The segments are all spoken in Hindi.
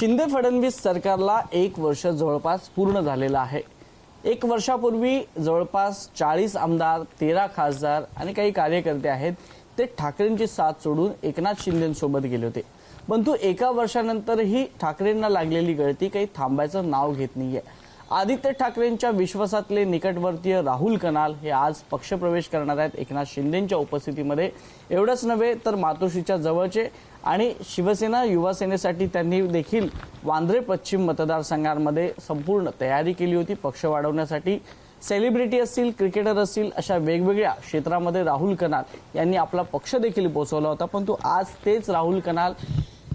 शिंदे फडणवीस सरकारला 1 वर्ष जवळपास पूर्ण झालेलं आहे। 1 वर्षापूर्वी जवळपास 40 आमदार, 13 खासदार आणि काही कार्यकर्ते आहेत ते ठाकरेंची साथ सोडून एकनाथ शिंदेंसोबत गेले होते। परंतु 1 वर्षानंतरही ठाकरेंना लागलेली गळती काही थांबायचं नाव घेत नाहीये। आदित्य ठाकरेंच्या विश्वासातले निकटवर्तीय राहुल कनाल हे आज पक्षप्रवेश करणार आहेत एकनाथ शिंदेंच्या उपस्थितीमध्ये। एवढंच नव्हे तर मातोश्रीच्या जवळचे आणि शिवसेना युवा सेनेसाठी त्यांनी देखील वांद्रे पश्चिम मतदारसंघांमध्ये संपूर्ण तयारी केली होती पक्ष वाढवण्यासाठी। सेलिब्रिटी असतील, क्रिकेटर असतील, अशा वेगवेगळ्या क्षेत्रामध्ये राहुल कनाल यांनी आपला पक्ष देखील पोहोचवला होता। परंतु आज तेच राहुल कनाल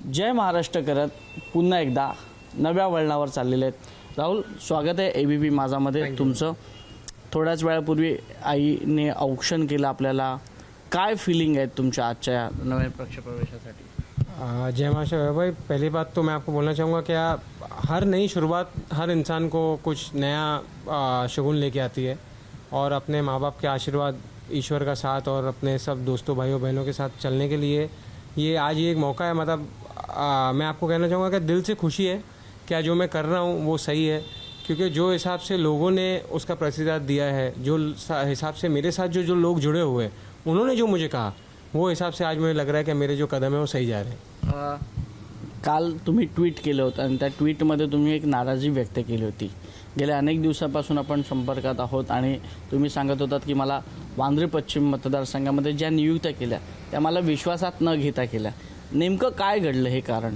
जय महाराष्ट्र करत पुन्हा एकदा नव्या वळणावर चाललेले आहेत। राहुल, स्वागत आहे एबीपी माझामध्ये तुमचं। थोड्याच वेळापूर्वी आईने औक्षण केलं आपल्याला, काय फीलिंग आहे तुमच्या आजच्या नव्या पक्षप्रवेशासाठी? जय महाराष्ट्र भाई, पहली बात तो मैं आपको बोलना चाहूँगा कि हर नई शुरुआत हर इंसान को कुछ नया शगुन लेके आती है और अपने माँ बाप के आशीर्वाद, ईश्वर का साथ और अपने सब दोस्तों भाइयों बहनों के साथ चलने के लिए ये आज ये एक मौका है। मतलब मैं आपको कहना चाहूँगा कि दिल से खुशी है क्या जो मैं कर रहा हूँ वो सही है, क्योंकि जो हिसाब से लोगों ने उसका प्रतिसाद दिया है, जो हिसाब से मेरे साथ जो लोग जुड़े हुए हैं उन्होंने जो मुझे कहा वो हिसाब से आज मुझे लग रहा है कि मेरे जो कदम है वो सही जा रहे हैं। काल तुम्ही ट्विट केलं होतं आणि त्या ट्विटमध्ये तुम्ही एक नाराजी व्यक्त केली होती। गेल्या अनेक दिवसापासून आपण संपर्कात आहोत आणि तुम्ही सांगत होतात की मला वांद्रे पश्चिम मतदारसंघामध्ये ज्या नियुक्त्या केल्या त्या मला विश्वासात न घेता केल्या। नेमकं काय घडलं हे कारण?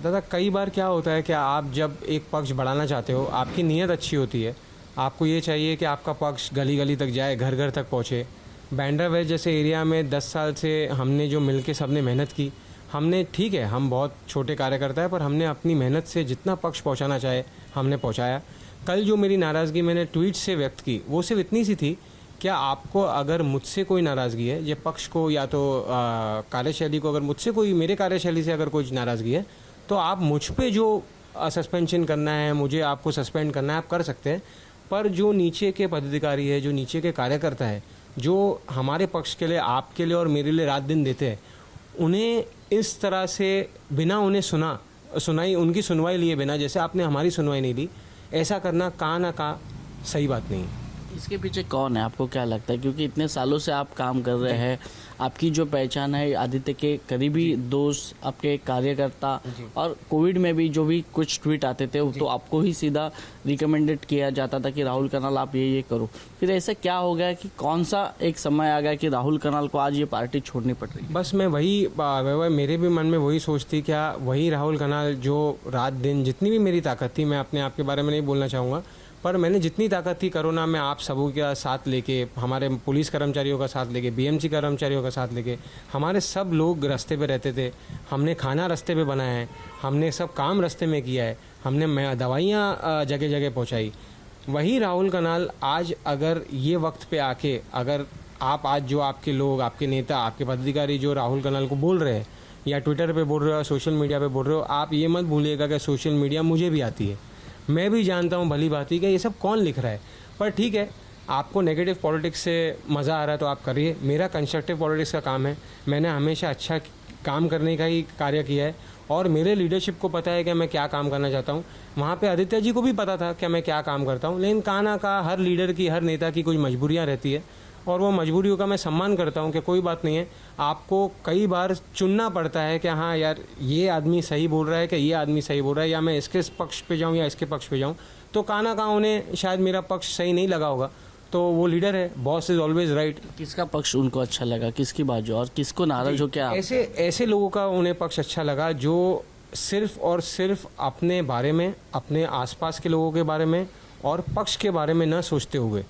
दादा, कई बार क्या होता है कि आप जब एक पक्ष बढ़ाना चाहते हो, आपकी नीयत अच्छी होती है, आपको ये चाहिए कि आपका पक्ष गली गली तक जाए, घर घर तक पहुँचे। बैंड्रा जैसे एरिया में 10 साल से हमने जो मिलके सबने मेहनत की, हमने ठीक है हम बहुत छोटे कार्यकर्ता है पर हमने अपनी मेहनत से जितना पक्ष पहुंचाना चाहे हमने पहुंचाया। कल जो मेरी नाराज़गी मैंने ट्वीट से व्यक्त की वो सिर्फ इतनी सी थी, क्या आपको अगर मुझसे कोई नाराज़गी है, ये पक्ष को या तो कार्यशैली को, अगर मुझसे कोई मेरे कार्यशैली से अगर कोई नाराज़गी है तो आप मुझ पे जो सस्पेंशन करना है, मुझे आपको सस्पेंड करना है आप कर सकते हैं, पर जो नीचे के पदाधिकारी है, जो नीचे के कार्यकर्ता है, जो हमारे पक्ष के लिए, आपके लिए और मेरे लिए रात दिन देते हैं, उन्हें इस तरह से बिना उन्हें सुनाई उनकी सुनवाई लिए बिना, जैसे आपने हमारी सुनवाई नहीं ली, ऐसा करना कहाँ ना कहाँ सही बात नहीं है। इसके पीछे कौन है, आपको क्या लगता है? क्योंकि इतने सालों से आप काम कर रहे हैं, आपकी जो पहचान है आदित्य के करीबी दोस्त, आपके कार्यकर्ता, और कोविड में भी जो भी कुछ ट्वीट आते थे तो आपको ही सीधा रिकमेंडेड किया जाता था कि राहुल कनाल आप ये करो। फिर ऐसा क्या हो गया कि कौन सा एक समय आ गया कि राहुल कनाल को आज ये पार्टी छोड़नी पड़ रही? बस मैं वही मेरे भी मन में वही सोच थी, क्या वही राहुल कनाल जो रात दिन जितनी भी मेरी ताकत थी, मैं अपने आप के बारे में नहीं बोलना चाहूँगा, पर मैंने जितनी ताकत थी कोरोना में आप सबों का साथ लेके, हमारे पुलिस कर्मचारियों का साथ लेके, बीएमसी कर्मचारियों का साथ लेके, हमारे सब लोग रास्ते पे रहते थे, हमने खाना रास्ते पे बनाया है, हमने सब काम रास्ते में किया है, हमने दवाइयाँ जगह जगह पहुँचाई। वही राहुल कनाल आज अगर ये वक्त पे आके, अगर आप आज जो आपके लोग, आपके नेता, आपके पदाधिकारी जो राहुल कनाल को बोल रहे हैं या ट्विटर पे बोल रहे हो, सोशल मीडिया पे बोल रहे हो, आप ये मत भूलिएगा कि सोशल मीडिया मुझे भी आती है, मैं भी जानता हूँ भली भांति कि ये सब कौन लिख रहा है। पर ठीक है, आपको नेगेटिव पॉलिटिक्स से मज़ा आ रहा है तो आप करिए, मेरा कंस्ट्रक्टिव पॉलिटिक्स का काम है। मैंने हमेशा अच्छा काम करने का ही कार्य किया है और मेरे लीडरशिप को पता है कि मैं क्या काम करना चाहता हूँ। वहाँ पे आदित्य जी को भी पता था कि मैं क्या काम करता हूँ, लेकिन कहाँ ना कहाँ हर लीडर की, हर नेता की कुछ मजबूरियाँ रहती है और वो मजबूरियों का मैं सम्मान करता हूँ कि कोई बात नहीं है, आपको कई बार चुनना पड़ता है कि हाँ यार ये आदमी सही बोल रहा है कि ये आदमी सही बोल रहा है, या मैं इसके पक्ष पे जाऊँ या इसके पक्ष पे जाऊँ। तो कहाँ ना कहाँ उन्हें शायद मेरा पक्ष सही नहीं लगा होगा, तो वो लीडर है, बॉस इज ऑलवेज राइट। किसका पक्ष उनको अच्छा लगा, किसकी बाजू, और किसको नाराज हो? क्या ऐसे लोगों का उन्हें पक्ष अच्छा लगा जो सिर्फ और सिर्फ अपने बारे में, अपने आसपास के लोगों के बारे में और पक्ष के बारे में न सोचते हुए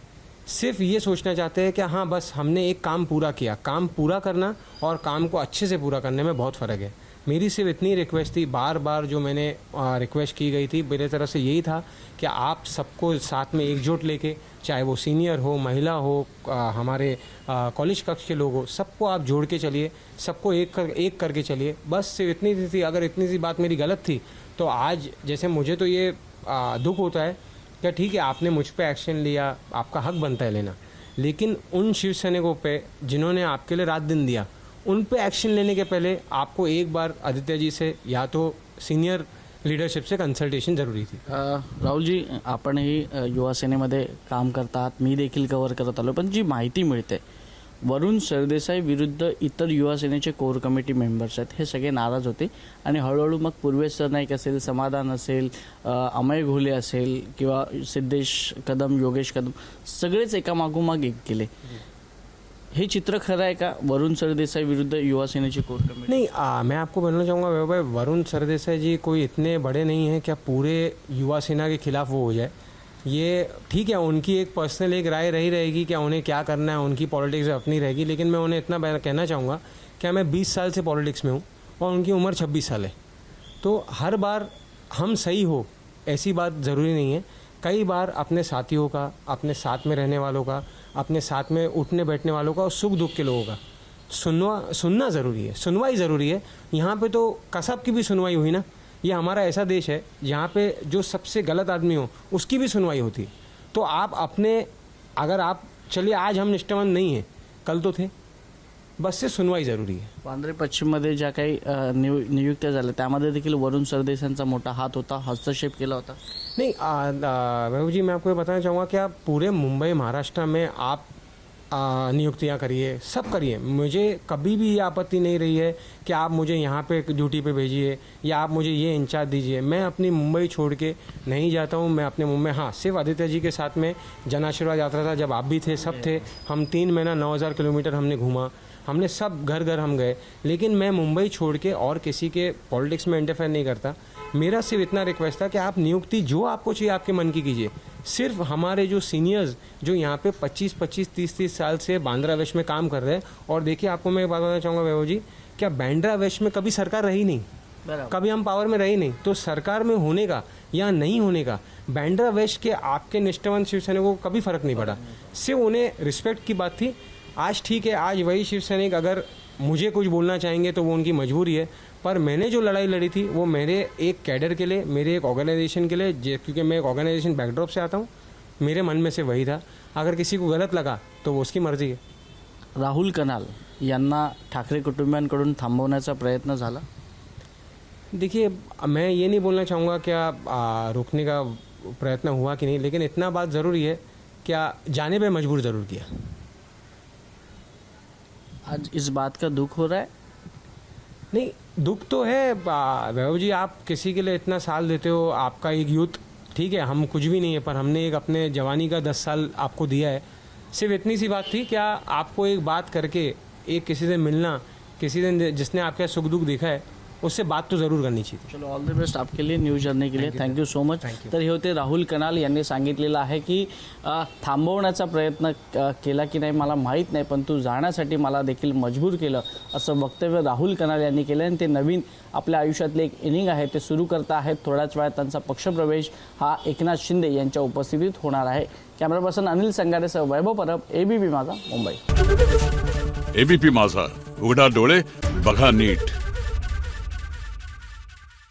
सिर्फ ये सोचना चाहते हैं कि हाँ बस हमने एक काम पूरा किया। काम पूरा करना और काम को अच्छे से पूरा करने में बहुत फ़र्क है। मेरी सिर्फ इतनी रिक्वेस्ट थी, बार बार जो मैंने रिक्वेस्ट की गई थी मेरे तरफ से यही था कि आप सबको साथ में एकजुट लेके, चाहे वो सीनियर हो, महिला हो, हमारे कॉलेज कक्ष के लोग हो, सबको आप जोड़ के चलिए, सबको एक करके चलिए। बस सिर्फ इतनी थी। अगर इतनी सी बात मेरी गलत थी तो आज जैसे मुझे तो ये दुख होता है कि ठीक है आपने मुझ पे एक्शन लिया, आपका हक बनता है लेना, लेकिन उन शिव सैनिकों पे जिन्होंने आपके लिए रात दिन दिया, उन पे एक्शन लेने के पहले आपको एक बार आदित्य जी से या तो सीनियर लीडरशिप से कंसल्टेशन ज़रूरी थी। राहुलजी, आपणही युवा सेनेमध्ये काम करतात, मी देखील कव्हर करत आलो, पण जी माहिती मिळते वरुण सरदेसाई विरुद्ध इतर युवा सेनेचे कोर कमिटी मेंबर्स आहेत हे सगळे नाराज होते आणि हळूहळू मग पूर्वेश सरनाईक असेल, समाधान असेल, अमय घोले असेल किंवा सिद्धेश कदम, योगेश कदम सगळेच एकामागोमाग एक गेले. हे चित्र खरं आहे का वरुण सरदेसाई विरुद्ध युवा सेनेची कोर कमिटी? नहीं, मैं आपको बोलना चाहूँगा वैभव, वरुण सरदेसाई जी कोई इतने बड़े नहीं हैं क्या पूरे युवा सेना के खिलाफ वो हो जाए. ये ठीक है, उनकी एक पर्सनल एक राय रही रहेगी क्या उन्हें क्या करना है, उनकी पॉलिटिक्स अपनी रहेगी, लेकिन मैं उन्हें इतना कहना चाहूँगा क्या मैं 20 साल से पॉलिटिक्स में हूँ और उनकी उम्र 26 साल है. तो हर बार हम सही हो ऐसी बात ज़रूरी नहीं है. कई बार अपने साथियों का, अपने साथ में रहने वालों का, अपने साथ में उठने बैठने वालों का और सुख दुख के लोगों का सुनना ज़रूरी है, सुनवाई ज़रूरी है. यहाँ पे तो कसब की भी सुनवाई हुई ना. ये हमारा ऐसा देश है जहाँ पे जो सबसे गलत आदमी हो उसकी भी सुनवाई होती है. तो आप अपने, अगर आप चलिए आज हम निष्ठावान नहीं हैं, कल तो थे, बस से सुनवाई ज़रूरी है. वांद्रे पश्चिममध्ये ज्या काही नियुक्त्या झाल्या त्यामध्ये देखील वरुण सरदेसाईंचा मोठा हात होता, हस्तक्षेप केला होता. नहीं, वैभव जी, मैं आपको ये बताना चाहूँगा कि आप पूरे मुंबई महाराष्ट्र में आप नियुक्तियाँ करिए, सब करिए. मुझे कभी भी ये आपत्ति नहीं रही है कि आप मुझे यहाँ पे ड्यूटी पे भेजिए या आप मुझे ये इंचार्ज दीजिए. मैं अपनी मुंबई छोड़ के नहीं जाता हूँ. मैं अपने मुंबई, हाँ, सिर्फ आदित्य जी के साथ में जन आशीर्वाद यात्रा था, जब आप भी थे, सब थे. हम 3 महीना 9,000 किलोमीटर हमने घूमा, हमने सब घर घर हम गए. लेकिन मैं मुंबई छोड़ के और किसी के पॉलिटिक्स में इंटरफेयर नहीं करता. मेरा सिर्फ इतना रिक्वेस्ट था कि आप नियुक्ति जो आपको चाहिए आपके मन की कीजिए. सिर्फ हमारे जो सीनियर्स जो यहाँ पे 25-25, 30-30 साल से बांद्रा वेस्ट में काम कर रहे हैं, और देखिए आपको मैं एक बात बताना चाहूँगा वैभव जी, क्या बांद्रा वेस्ट में कभी सरकार रही नहीं, कभी हम पावर में रही नहीं. तो सरकार में होने का या नहीं होने का बांद्रा वेस्ट के आपके निष्ठावान शिवसैनिकों को कभी फर्क नहीं पड़ा. सिर्फ उन्हें रिस्पेक्ट की बात थी. आज ठीक है, आज वही शिवसैनिक अगर मुझे कुछ बोलना चाहेंगे तो वो उनकी मजबूरी है, पर मैंने जो लड़ाई लड़ी थी वो मेरे एक कैडर के लिए, मेरे एक ऑर्गेनाइजेशन के लिए, क्योंकि मैं एक ऑर्गेनाइजेशन बैकड्रॉप से आता हूँ. मेरे मन में से वही था. अगर किसी को गलत लगा तो वो उसकी मर्जी है. राहुल कनाल यांना ठाकरे कुटुंबियांकडून थांबवण्याचा प्रयत्न झाला. देखिए, मैं ये नहीं बोलना चाहूँगा क्या रोकने का प्रयत्न हुआ कि नहीं, लेकिन इतना बात ज़रूरी है क्या जाने पे मजबूर ज़रूर किया. आज इस बात का दुख हो रहा है. नहीं, दुख तो है वैभव जी. आप किसी के लिए इतना साल देते हो, आपका एक यूथ, ठीक है, हम कुछ भी नहीं है, पर हमने एक अपने जवानी का 10 साल आपको दिया है. सिर्फ इतनी सी बात थी, क्या आपको एक बात करके, एक किसी से मिलना, किसी ने जिसने आपका सुख दुख देखा है, उससे बात तो ज़रूर करनी चाहिए. चलो, ऑल द बेस्ट आपके लिए, न्यूज जर्नी के लिए. Thank you so much. तर हे होते राहुल कनाल यांनी सांगितलेलं आहे की थांबवण्याचा प्रयत्न केला की नाही मला माहीत नाही, पण तू जाण्यासाठी मला देखील मजबूर केलं, असं वक्तव्य राहुल कनाल यांनी केलं. आणि ते नवीन आपल्या आयुष्यातले एक इनिंग आहे ते सुरू करत आहेत. थोड्याच वेळात त्यांचा पक्षप्रवेश हा एकनाथ शिंदे यांच्या उपस्थितीत होणार आहे. कॅमेरा पर्सन अनिल संगारेसह वैभव परब, ABP माझा, मुंबई. ABP माझा, उघडा डोळे बघा नीट.